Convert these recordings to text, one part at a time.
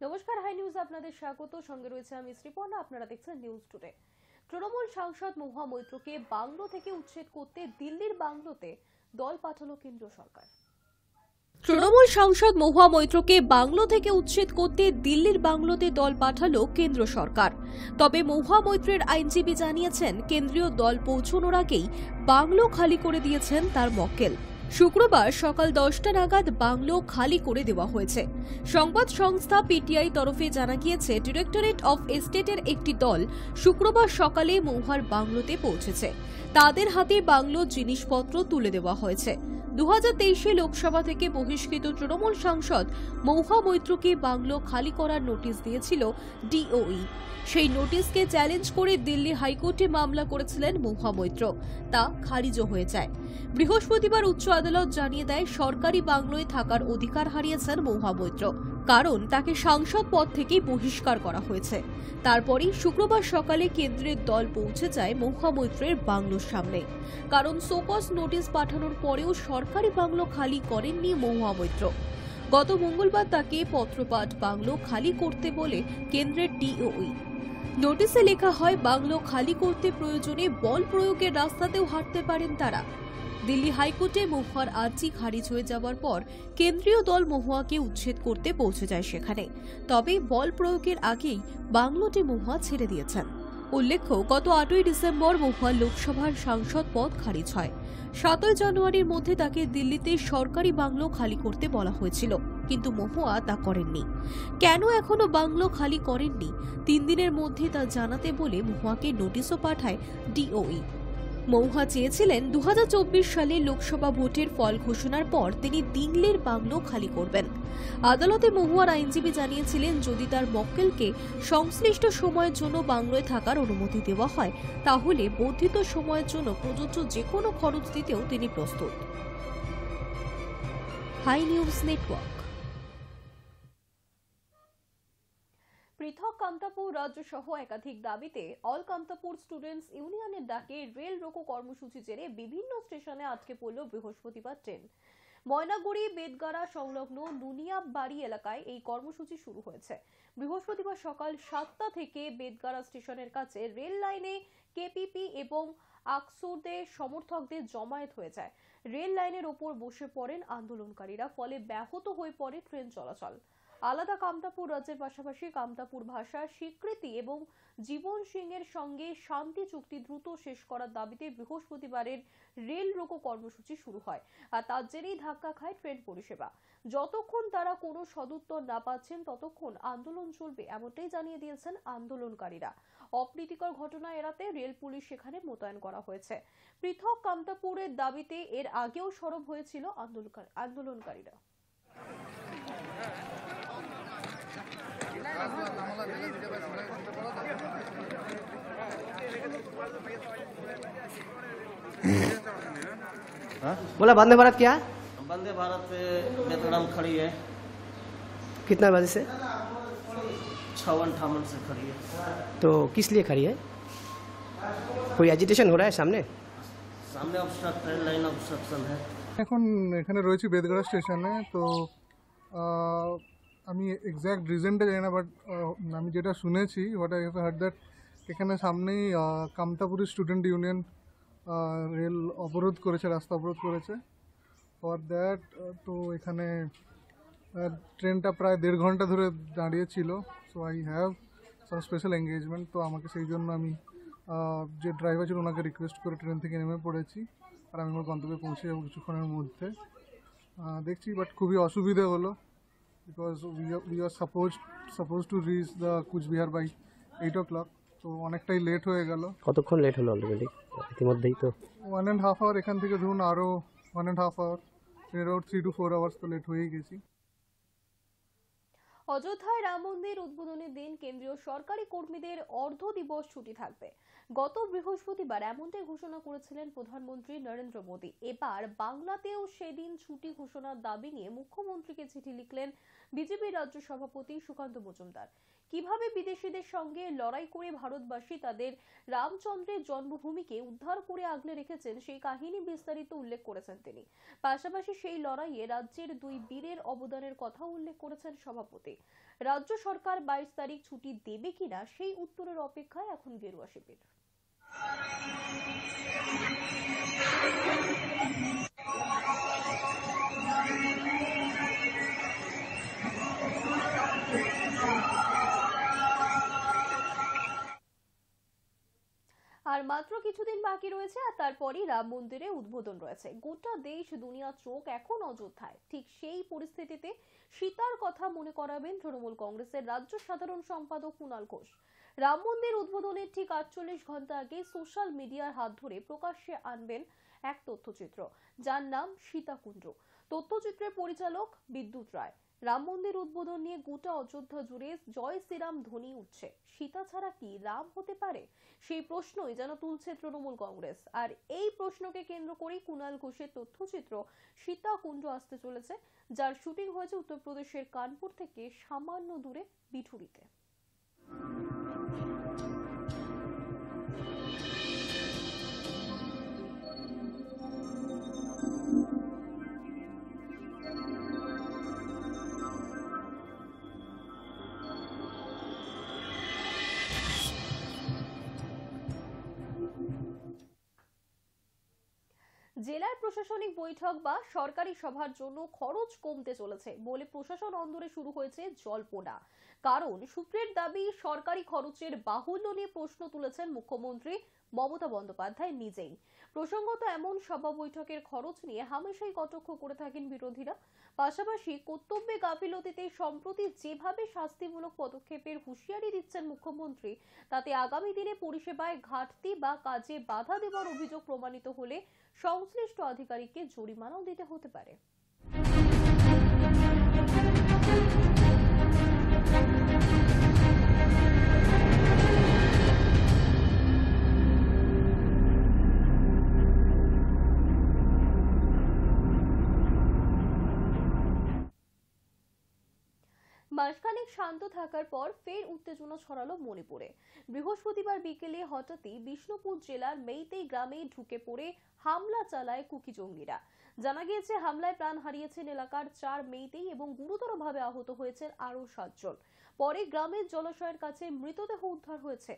নমস্কার, high news আপনাদের স্বাগত। সঙ্গে রয়েছে আমি শ্রীপর্ণা। আপনারা দেখছেন নিউজ টুডে। তৃণমূল সাংসদ মহুয়া মৈত্রকে বাংলো থেকে উচ্ছেদ করতে দিল্লির বাংলোতে দল পাঠালো কেন্দ্র সরকার। তৃণমূল সাংসদ মহুয়া মৈত্রকে বাংলো থেকে উচ্ছেদ করতে দিল্লির বাংলোতে দল পাঠালো কেন্দ্র সরকার। তবে মহুয়া মৈত্রের আইনজীবী জানিয়েছেন, কেন্দ্রীয় দল পৌঁছানোর আগেই বাংলো খালি করে দিয়েছেন তার মক্কেল। শুক্রবার সকাল 10টা নাগাদ বাংলো খালি করে দেওয়া হয়েছে। সংবাদ সংস্থা পিটিআই তরফে জানা গিয়েছে, ডিরেক্টরেট অফ এস্টেটের একটি দল শুক্রবার সকালে মহুয়ার বাংলোতে পৌঁছেছে। তাদের হাতে বাংলোর জিনিসপত্র তুলে দেওয়া হয়েছে। 2023 লোকসভা থেকে বহিষ্কৃত তৃণমূল সাংসদ মহুয়া মৈত্রকে বাংলো খালি করার নোটিশ দিয়েছিল ডিওই। সেই নোটিশকে চ্যালেঞ্জ করে দিল্লি হাইকোর্টে মামলা করেছিলেন মহুয়া মৈত্র। তা খারিজও হয়ে যায়। বৃহস্পতিবার উচ্চ আদালত জানিয়ে দেয়, সরকারি বাংলোয় থাকার অধিকার হারিয়েছেন মহুয়া মৈত্র, কারণ তাকে সাংসদ পদ থেকে বহিষ্কার করা হয়েছে। তারপরই শুক্রবার সকালে কেন্দ্রের দল পৌঁছে যায় মহুয়া মৈত্রের বাংলোর সামনে। কারণ সোকস নোটিশ পাঠানোর পরেও সরকারি বাংলো খালি করেননি মহুয়া মৈত্র। গত মঙ্গলবার তাকে পত্রপাঠ বাংলো খালি করতে বলে কেন্দ্রের ডিওই। নোটিশে লেখা হয়, বাংলো খালি করতে প্রয়োজনে বল প্রয়োগের রাস্তাতেও হাঁটতে পারেন তারা। দিল্লি হাইকোর্টে মহুয়ার আর্জি খারিজ হয়ে যাওয়ার পর কেন্দ্রীয় দল মহুয়াকে উচ্ছেদ করতে পৌঁছে যায় সেখানে। তবে বল প্রয়োগের আগেই বাংলোটি মহুয়া ছেড়ে দিয়েছেন। উল্লেখ্য, গত 8ই ডিসেম্বর মহুয়ার লোকসভার সাংসদ পদ খারিজ হয়। 7ই জানুয়ারির মধ্যে তাকে দিল্লিতে সরকারি বাংলো খালি করতে বলা হয়েছিল, কিন্তু মহুয়া তা করেননি। কেন এখনো বাংলো খালি করেননি 3 দিনের মধ্যে তা জানাতে বলে মহুয়াকে নোটিশও পাঠায় ডিওই। মহুয়া চেয়েছিলেন 2024 সালে লোকসভা ভোটের ফল ঘোষণার পর তিনি দিল্লির বাংলো খালি করবেন। আদালতে মহুয়ার আইনজীবী জানিয়েছিলেন, যদি তার মক্কেলকে সংশ্লিষ্ট সময়ের জন্য বাংলোয় থাকার অনুমতি দেওয়া হয়, তাহলে বর্ধিত সময়ের জন্য প্রযোজ্য যে কোনো খরচ দিতেও তিনি প্রস্তুত। Hi News Network. পৃথক কামতাপুর রাজ্য সহ একাধিক দাবিতে অল কামতাপুর স্টুডেন্টস ইউনিয়নের ডাকে রেল রোকো কর্মসূচি জেরে বিভিন্ন স্টেশনে আটকে পড়ল বৃহস্পতিবার ট্রেন। ময়নাগুড়ি বেদগাড়া সংলগ্ন নুনিয়াবাড়ি এলাকায় এই কর্মসূচি শুরু হয়েছে। বৃহস্পতিবার সকাল 7টা থেকে বেদগাড়া স্টেশনের কাছে রেল লাইনে কেপিপি এবং আকসুরদের সমর্থকদের জমায়েত হয়ে যায়। রেল লাইনের ওপর বসে পড়েন আন্দোলনকারীরা, ফলে ব্যাহত হয়ে পড়ে ট্রেন চলাচল। আলাদা কামতাপুর রাজ্যের পাশাপাশি কামতাপুর ভাষার স্বীকৃতি এবং জীবন সিংয়ের সঙ্গে শান্তি চুক্তি দ্রুত শেষ করার দাবিতে বৃহস্পতিবারের রেল রোকো কর্মসূচি শুরু হয়। আর তার জেরেই ধাক্কা খায় ট্রেন পরিষেবা। যতক্ষণ তারা কোনো সদুত্তর না পাচ্ছেন ততক্ষণ আন্দোলন চলবে, এমনটাই জানিয়ে দিয়েছেন আন্দোলনকারীরা। অপ্রীতিকর ঘটনা এড়াতে রেল পুলিশ সেখানে মোতায়েন করা হয়েছে। পৃথক কামতাপুরের দাবিতে এর আগেও সরব হয়েছিল আন্দোলনকারীরা। बोला वंदे भारत क्या है? वंदे भारत बेतड़म खड़ी है। कितना बजे से? 56 से खड़ी है। तो किस लिए खड़ी है? कोई एजिटेशन हो रहा है सामने? सामने ऑब्स्ट्रक्ट है, लाइन ऑब्स्ट्रक्शन है। এখন এখানে রয়েছি বেদগাড়া স্টেশনে। তো আমি এক্স্যাক্ট রিজনটা জানি না, বাট আমি যেটা শুনেছি, what I have heard that এখানে সামনেই কামতাপুরি স্টুডেন্ট ইউনিয়ন রেল অবরোধ করেছে, রাস্তা অবরোধ করেছে ফর দ্যাট। তো এখানে ট্রেনটা প্রায় 1.5 ঘন্টা ধরে দাঁড়িয়েছিল। So I have some special engagement. তো আমাকে সেই জন্য আমি যে ড্রাইভার ছিল ওনাকে রিকোয়েস্ট করে ট্রেন থেকে নেমে পড়েছি। আর আমি আমার গন্তব্যে পৌঁছে যাবো কিছুক্ষণের মধ্যে। দেখছি, বাট খুবই অসুবিধে হলো, because we are suppose to reach the Cooch Behar by 8 o'clock। তো অনেকটাই লেট হয়ে গেল। কতক্ষণ লেট হলো অলরেডি? ইতিমধ্যেই তো 1.5 hour। এখান থেকে ধরুন আরও 1.5 hour, around 3 to 4 hours তো লেট হয়েই গেছি। অযোধ্যায় রাম মন্দির উদ্বোধনের দিন কেন্দ্রীয় সরকারি কর্মীদের অর্ধ দিবস ছুটি থাকবে। গত বৃহস্পতিবার এমনটাই ঘোষণা করেছিলেন প্রধানমন্ত্রী নরেন্দ্র মোদী। এবার বাংলাতেও সেদিন ছুটি ঘোষণার দাবি নিয়ে মুখ্যমন্ত্রীকে চিঠি লিখলেন বিজেপি রাজ্য সভাপতি সুকান্ত মজুমদার। কিভাবে বিদেশিদের সঙ্গে লড়াই করে ভারতবাসী তাদের রামচন্দ্রের জন্মভূমিকে উদ্ধার করে আগলে রেখেছেন সেই কাহিনী বিস্তারিত উল্লেখ করেছেন তিনি। পাশাপাশি সেই লড়াইয়ে রাজ্যের দুই বীরের অবদানের কথা উল্লেখ করেছেন সভাপতি। রাজ্য সরকার 22 তারিখ ছুটি দেবে কিনা সেই উত্তরের অপেক্ষায় এখন গেরুয়া শিবির। আর মাত্র কিছুদিন বাকি রয়েছে আর তারপরই রাম মন্দিরে উদ্বোধন রয়েছে। গোটা দেশ দুনিয়া চোখ এখন অযোধ্যায়। ঠিক সেই পরিস্থিতিতে সীতার কথা মনে করাবেন তৃণমূল কংগ্রেসের রাজ্য সাধারণ সম্পাদক কুণাল ঘোষ। রাম মন্দির উদ্বোধনের ঠিক 48 ঘন্টা আগে সোশ্যাল মিডিয়ার হাত ধরে প্রকাশ্যে আনবেন এক তথ্যচিত্র, যার নাম সীতাকুণ্ড। তথ্যচিত্রের পরিচালক বিদ্যুৎ রায়। রাম মন্দির উদ্বোধন নিয়ে গোটা অযোধ্যা জুড়ে জয় শ্রীরাম ধ্বনি উঠছে। সীতা ছাড়া কি রাম হতে পারে? সেই প্রশ্নই যেন তুলছে তৃণমূল কংগ্রেস। আর এই প্রশ্নকে কেন্দ্র করেই কুণাল ঘোষের তথ্যচিত্র সীতাকুণ্ড আসতে চলেছে, যার শুটিং হয়েছে উত্তরপ্রদেশের কানপুর থেকে সামান্য দূরে বিঠুরিতে। জেলার প্রশাসনিক বৈঠক বা সরকারি সভার জন্য খরচ কমতে চলেছে বলে প্রশাসন অন্দরে শুরু হয়েছে জল্পনা। কারণ সূত্রের দাবি, সরকারি খরচের বাহুল্য নিয়ে প্রশ্ন তুলেছেন মুখ্যমন্ত্রী মমতা বন্দ্যোপাধ্যায় নিজেই। প্রসঙ্গত, এমন সভা বৈঠকের খরচ নিয়ে হামেশাই কটাক্ষ করে থাকেন বিরোধীরা। পাশাপাশি কর্তব্যে গাফিলতিতে সম্প্রতি যেভাবে শাস্তিমূলক পদক্ষেপের হুঁশিয়ারি দিচ্ছেন মুখ্যমন্ত্রী, তাতে আগামী দিনে পরিষেবায় ঘাটতি বা কাজে বাধা দেওয়ার অভিযোগ প্রমাণিত হলে সংশ্লিষ্ট আধিকারিককে জরিমানাও দিতে হতে পারে। মাসখানেক শান্ত থাকার পর ফের উত্তেজনা ছড়ালো মণিপুরে। বৃহস্পতিবার বিকেলে হঠাৎই বিষ্ণুপুর জেলার মেইতেই গ্রামে ঢুকে পড়ে হামলা চালায় কুকি জঙ্গিরা। জানা গিয়েছে, হামলায় প্রাণ হারিয়েছেন এলাকার 4 মেইতেই এবং গুরুতরভাবে আহত হয়েছেন আরো 7 জন। পরে গ্রামের জলাশয়ের কাছে মৃতদেহ উদ্ধার হয়েছে।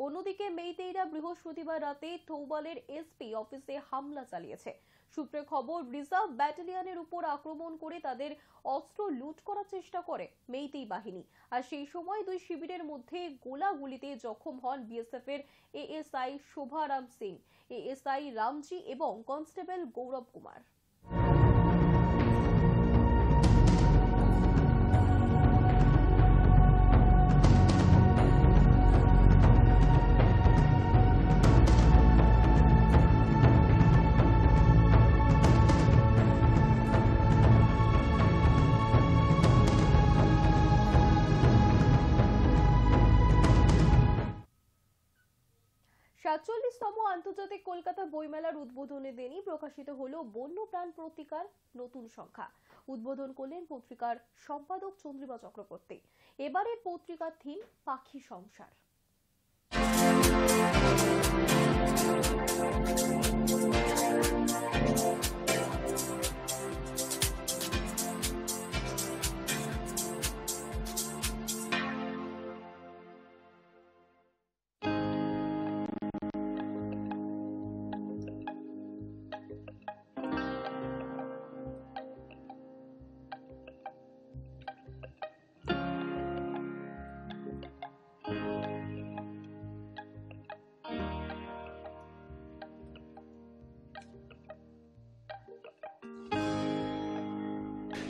অন্যদিকে মেইতেইরা বৃহস্পতিবার রাতে থৌবালের এসপি অফিসে হামলা চালিয়েছে। সূত্রে খবর, রিজার্ভ ব্যাটালিয়নের উপর আক্রমণ করে তাদের অস্ত্র লুট করার চেষ্টা করে মেইতেই বাহিনী। আর সেই সময় দুই শিবিরের মধ্যে গোলাগুলিতে জখম হন বিএসএফ এর এএসআই শোভারাম সিং, এএসআই রামজি এবং কনস্টেবল গৌরব কুমার। তম আন্তর্জাতিক কলকাতা বইমেলার উদ্বোধনের দিনই প্রকাশিত হলো বন্যপ্রাণ পত্রিকার নতুন সংখ্যা। উদ্বোধন করলেন পত্রিকার সম্পাদক চন্দ্রিমা চক্রবর্তী। এবারের পত্রিকার থিম পাখি সংসার।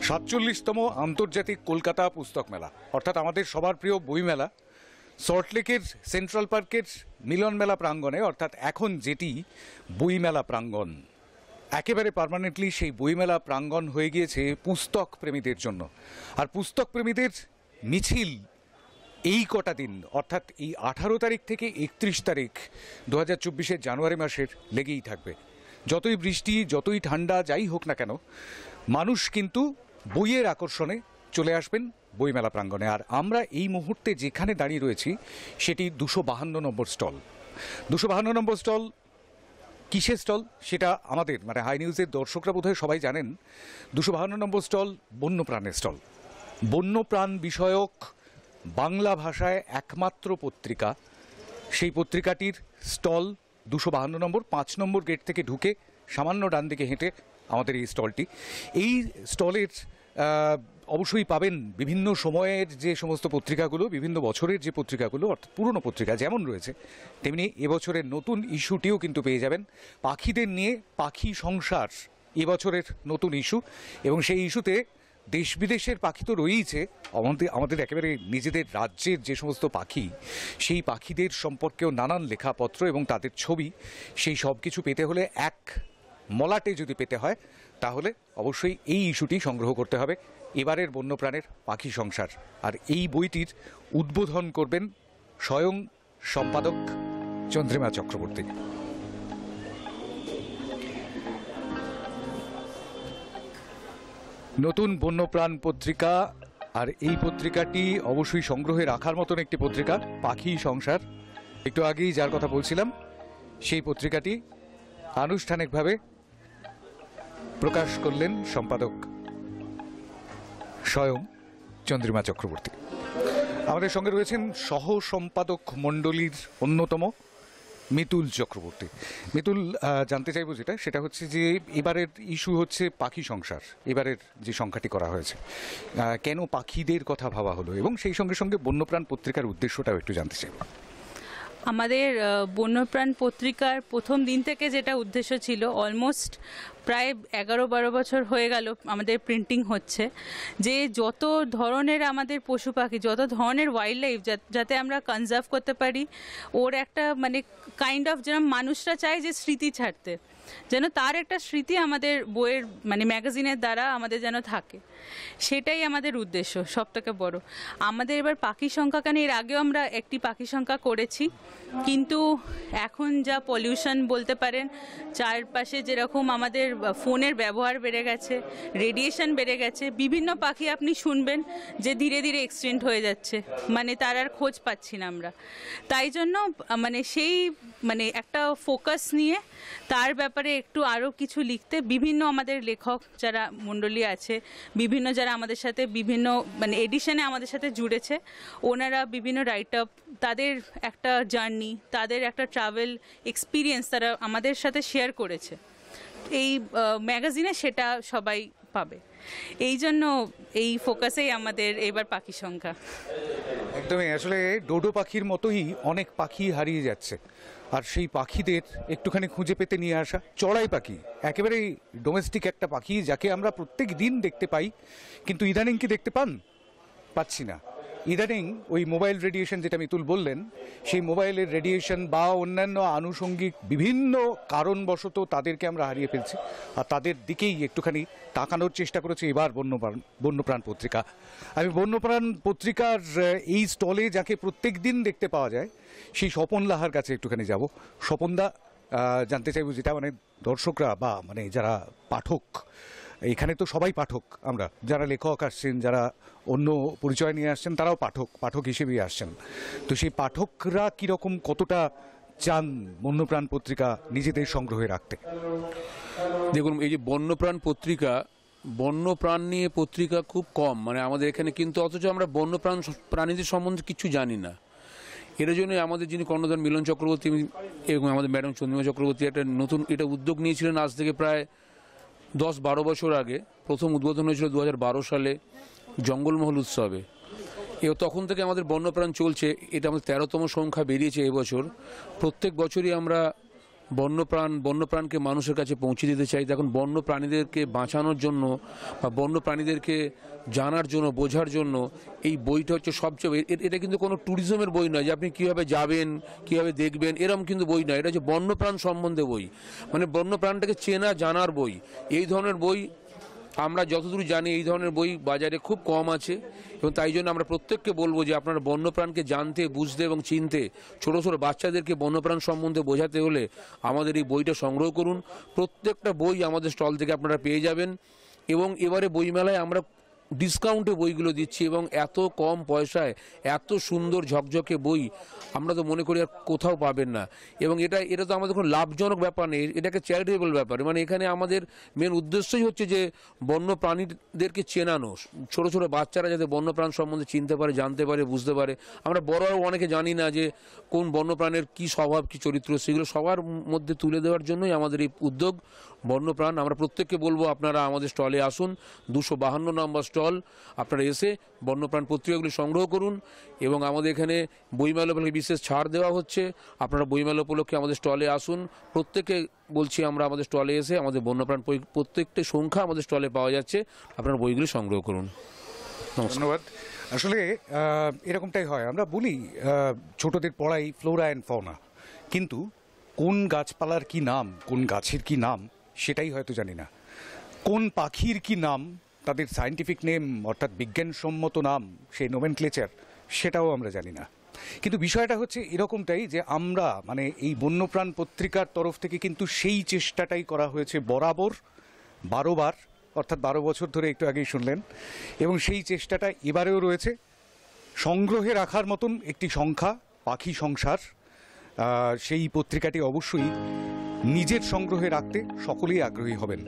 সাতচল্লিশতম আন্তর্জাতিক কলকাতা পুস্তক মেলা, অর্থাৎ আমাদের সবার প্রিয় বইমেলা, সল্টলেকের সেন্ট্রাল পার্কের মিলন মেলা প্রাঙ্গণে, অর্থাৎ এখন যেটি বইমেলা প্রাঙ্গণ, একেবারে পার্মানেন্টলি সেই বইমেলা প্রাঙ্গণ হয়ে গিয়েছে পুস্তক প্রেমীদের জন্য। আর পুস্তক প্রেমীদের মিছিল এই কটা দিন, অর্থাৎ এই 18 তারিখ থেকে 31 তারিখ 2024 জানুয়ারি মাসের লেগেই থাকবে। যতই বৃষ্টি, যতই ঠান্ডা যাই হোক না কেন, মানুষ কিন্তু বইয়ের আকর্ষণে চলে আসবেন বইমেলা প্রাঙ্গণে। আর আমরা এই মুহূর্তে যেখানে দাঁড়িয়ে রয়েছি সেটি 252 নম্বর স্টল। 252 নম্বর স্টল কিসের স্টল সেটা আমাদের মানে হাই নিউজের দর্শকরা বোধহয় সবাই জানেন। 252 নম্বর স্টল বন্যপ্রাণের স্টল। বন্যপ্রাণ বিষয়ক বাংলা ভাষায় একমাত্র পত্রিকা, সেই পত্রিকাটির স্টল 252 নম্বর 5 নম্বর গেট থেকে ঢুকে সামান্য ডান দিকে হেঁটে আমাদের এই স্টলটি। এই স্টলের অবশ্যই পাবেন বিভিন্ন সময়ের যে সমস্ত পত্রিকাগুলো, বিভিন্ন বছরের যে পত্রিকাগুলো, অর্থাৎ পুরনো পত্রিকা যেমন রয়েছে তেমনি এবছরের নতুন ইস্যুটিও কিন্তু পেয়ে যাবেন। পাখিদের নিয়ে পাখি সংসার এবছরের নতুন ইস্যু, এবং সেই ইস্যুতে দেশ বিদেশের পাখি তো রয়েইছে, আমাদের একেবারে নিজেদের রাজ্যের যে সমস্ত পাখি সেই পাখিদের সম্পর্কেও নানান লেখাপত্র এবং তাদের ছবি, সেই সব কিছু পেতে হলে এক মলাটে যদি পেতে হয় তাহলে অবশ্যই এই ইস্যুটি সংগ্রহ করতে হবে, এবারের বন্যপ্রাণের পাখি সংসার। আর এই বইটির উদ্বোধন করবেন স্বয়ং সম্পাদক চন্দ্রিমা চক্রবর্তী। নতুন বন্যপ্রাণ পত্রিকা, আর এই পত্রিকাটি অবশ্যই সংগ্রহে রাখার মতন একটি পত্রিকা, পাখি সংসার। একটু আগেই যার কথা বলছিলাম সেই পত্রিকাটি আনুষ্ঠানিকভাবে প্রকাশ করলেন সম্পাদক স্বয়ং চন্দ্রিমা চক্রবর্তী। আমাদের সঙ্গে রয়েছেন সহ সম্পাদক মণ্ডলীর অন্যতম মিতুল চক্রবর্তী। মিতুল, জানতে চাইব সেটা হচ্ছে যে এবারের ইস্যু হচ্ছে পাখি সংসার, এবারের যে সংখ্যাটি করা হয়েছে, কেন পাখিদের কথা ভাবা হলো, এবং সেই সঙ্গে সঙ্গে বন্যপ্রাণ পত্রিকার উদ্দেশ্যটাও একটু জানতে চাইব। আমাদের বন্যপ্রাণ পত্রিকার প্রথম দিন থেকে যেটা উদ্দেশ্য ছিল, অলমোস্ট প্রায় 11-12 বছর হয়ে গেল আমাদের প্রিন্টিং হচ্ছে, যে যত ধরনের আমাদের পশু পাখি, যত ধরনের ওয়াইল্ড লাইফ যাতে আমরা কনজার্ভ করতে পারি, ওর একটা মানে কাইন্ড অফ যেরকম মানুষরা চায় যে স্মৃতি ছাড়তে, যেন তার একটা স্মৃতি আমাদের বইয়ের মানে ম্যাগাজিনের দ্বারা আমাদের যেন থাকে, সেটাই আমাদের উদ্দেশ্য সবথেকে বড়। আমাদের এবার পাখি সংখ্যা, কেন এর আগেও আমরা একটি পাখি সংখ্যা করেছি, কিন্তু এখন যা পলিউশন বলতে পারেন, চারপাশে যেরকম আমাদের ফোনের ব্যবহার বেড়ে গেছে, রেডিয়েশন বেড়ে গেছে, বিভিন্ন পাখি আপনি শুনবেন যে ধীরে ধীরে এক্সটিংক্ট হয়ে যাচ্ছে, মানে তার আর খোঁজ পাচ্ছি না আমরা। তাই জন্য মানে সেই মানে একটা ফোকাস নিয়ে তার ব্যাপারে একটু আরও কিছু লিখতে, বিভিন্ন আমাদের লেখক যারা মণ্ডলী আছে, বিভিন্ন যারা আমাদের সাথে বিভিন্ন মানে এডিশনে আমাদের সাথে জুড়েছে, ওনারা বিভিন্ন রাইট আপ, তাদের একটা জার্নি, তাদের একটা ট্রাভেল এক্সপিরিয়েন্স তারা আমাদের সাথে শেয়ার করেছে এই ম্যাগাজিনে, সেটা সবাই পাবে। এই জন্য এই ফোকাসেই আমাদের এবার পাখি সংখ্যা। একদমই, আসলে ডোডো পাখির মতোই অনেক পাখি হারিয়ে যাচ্ছে, আর সেই পাখিদের একটুখানি খুঁজে পেতে নিয়ে আসা। চড়াই পাখি একেবারেই ডোমেস্টিক একটা পাখি যাকে আমরা প্রত্যেক দিন দেখতে পাই, কিন্তু ইদানিং কি দেখতে পাচ্ছি না। ইদানিং ওই মোবাইল রেডিয়েশন যেটা মিতুল বললেন, সেই মোবাইলের রেডিয়েশন বা অন্যান্য আনুষঙ্গিক বিভিন্ন কারণবশত তাদেরকে আমরা হারিয়ে ফেলছি, আর তাদের দিকেই একটুখানি তাকানোর চেষ্টা করেছে এবার বন্যপ্রাণ পত্রিকা। আমি বন্যপ্রাণ পত্রিকার এই স্টলে যাকে প্রত্যেক দিন দেখতে পাওয়া যায় সেই স্বপন লাহার কাছে একটুখানি যাব। স্বপনদা, জানতে চাইব যেটা মানে দর্শকরা বা মানে যারা পাঠক, এখানে তো সবাই পাঠক, আমরা যারা লেখক আসছেন, যারা অন্য পরিচয় নিয়ে আসছেন, তারাও পাঠক হিসেবেই আসছেন, তো সেই পাঠকরা কীরকম কতটা চান বন্যপ্রাণ পত্রিকা নিজেদের সংগ্রহে রাখতে? দেখুন, এই যে বন্যপ্রাণ পত্রিকা, বন্যপ্রাণ নিয়ে পত্রিকা খুব কম মানে আমাদের এখানে, কিন্তু অথচ আমরা প্রাণীদের সম্বন্ধে কিছু জানি না। এর জন্য আমাদের যিনি কর্ণধার মিলন চক্রবর্তী এবং আমাদের ম্যাডাম চন্দ্রিমা চক্রবর্তী একটা নতুন এটা উদ্যোগ নিয়েছিলেন আজ থেকে প্রায় 10-12 বছর আগে। প্রথম উদ্বোধন হয়েছিল 2012 সালে জঙ্গলমহল উৎসবে। তখন থেকে আমাদের বন্যপ্রাণ চলছে, এটা আমাদের 13তম সংখ্যা বেরিয়েছে এবছর। প্রত্যেক বছরই আমরা বন্যপ্রাণকে মানুষের কাছে পৌঁছে দিতে চাই। এখন বন্য প্রাণীদেরকে বাঁচানোর জন্য বা বন্য প্রাণীদেরকে জানার জন্য, বোঝার জন্য এই বইটা হচ্ছে সবচেয়ে। এটা কিন্তু কোনো ট্যুরিজমের বই নয় যে আপনি কীভাবে যাবেন, কীভাবে দেখবেন, এরকম কিন্তু বই নয়। এটা হচ্ছে বন্যপ্রাণ সম্বন্ধে বই, মানে বন্যপ্রাণটাকে চেনা জানার বই। এই ধরনের বই আমরা যতদূর জানি এই ধরনের বই বাজারে খুব কম আছে, এবং তাই জন্য আমরা প্রত্যেককে বলবো যে আপনারা বন্যপ্রাণকে জানতে, বুঝতে এবং চিনতে, ছোটো ছোটো বাচ্চাদেরকে বন্যপ্রাণ সম্বন্ধে বোঝাতে হলে আমাদের এই বইটা সংগ্রহ করুন। প্রত্যেকটা বই আমাদের স্টল থেকে আপনারা পেয়ে যাবেন। এবং এবারে বইমেলায় আমরা ডিসকাউন্টে বইগুলো দিচ্ছি এবং এত কম পয়সায় এত সুন্দর ঝকঝকে বই আমরা তো মনে করি আর কোথাও পাবেন না। এবং এটা তো আমাদের কোনো লাভজনক ব্যাপার নেই, এটাকে চ্যারিটেবল ব্যাপার। মানে এখানে আমাদের মেন উদ্দেশ্যই হচ্ছে যে বন্য প্রাণীদেরকে চেনানো, ছোট ছোট বাচ্চারা যাতে বন্যপ্রাণ সম্বন্ধে চিনতে পারে, জানতে পারে, বুঝতে পারে। আমরা বড়রাও অনেকে জানি না যে কোন বন্যপ্রাণের কি স্বভাব, কি চরিত্র, সেগুলো সবার মধ্যে তুলে দেওয়ার জন্যই আমাদের এই উদ্যোগ বন্যপ্রাণ। আমরা প্রত্যেককে বলবো আপনারা আমাদের স্টলে আসুন, 252 নম্বর স্টল, আপনারা এসে বন্যপ্রাণ পত্রিকাগুলি সংগ্রহ করুন। এবং আমাদের এখানে বইমেলা উপলক্ষে বিশেষ ছাড় দেওয়া হচ্ছে, আপনারা বইমেলা উপলক্ষে আমাদের স্টলে আসুন। প্রত্যেককে বলছি আমরা আমাদের স্টলে এসে আমাদের বন্যপ্রাণ প্রত্যেকটা সংখ্যা আমাদের স্টলে পাওয়া যাচ্ছে, আপনারা বইগুলি সংগ্রহ করুন। ধন্যবাদ। আসলে এরকমটাই হয়, আমরা বলি ছোটদের পড়াই ফ্লোরা অ্যান্ড ফৌনা, কিন্তু কোন গাছপালার কি নাম, কোন গাছের কি নাম সেটাই হয়তো জানি না। কোন পাখির কি নাম, তাদের সায়েন্টিফিক নেম অর্থাৎ বিজ্ঞানসম্মত নাম, সেই নোমেনক্লেচার, সেটাও আমরা জানি না। কিন্তু বিষয়টা হচ্ছে এরকমটাই যে আমরা মানে এই বন্যপ্রাণ পত্রিকার তরফ থেকে কিন্তু সেই চেষ্টাটাই করা হয়েছে বরাবর 12 বার, অর্থাৎ 12 বছর ধরে, একটু আগেই শুনলেন। এবং সেই চেষ্টাটা এবারেও রয়েছে, সংগ্রহে রাখার মতন একটি সংখ্যা, পাখি সংসার। সেই পত্রিকাটি অবশ্যই নিজের সংগ্রহে রাখতে সকলেই আগ্রহী হবেন।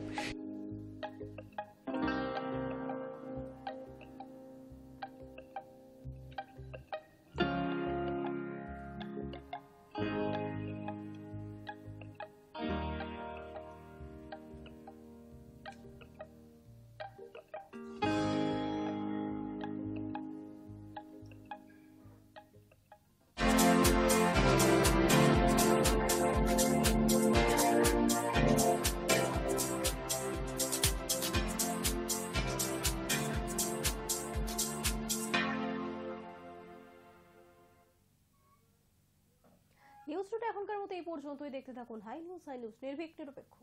নিউজ টুডে এখনকার মতো এই পর্যন্তই। দেখতে থাকুন হাই নিউজ, নির্ভীক নিরপেক্ষ।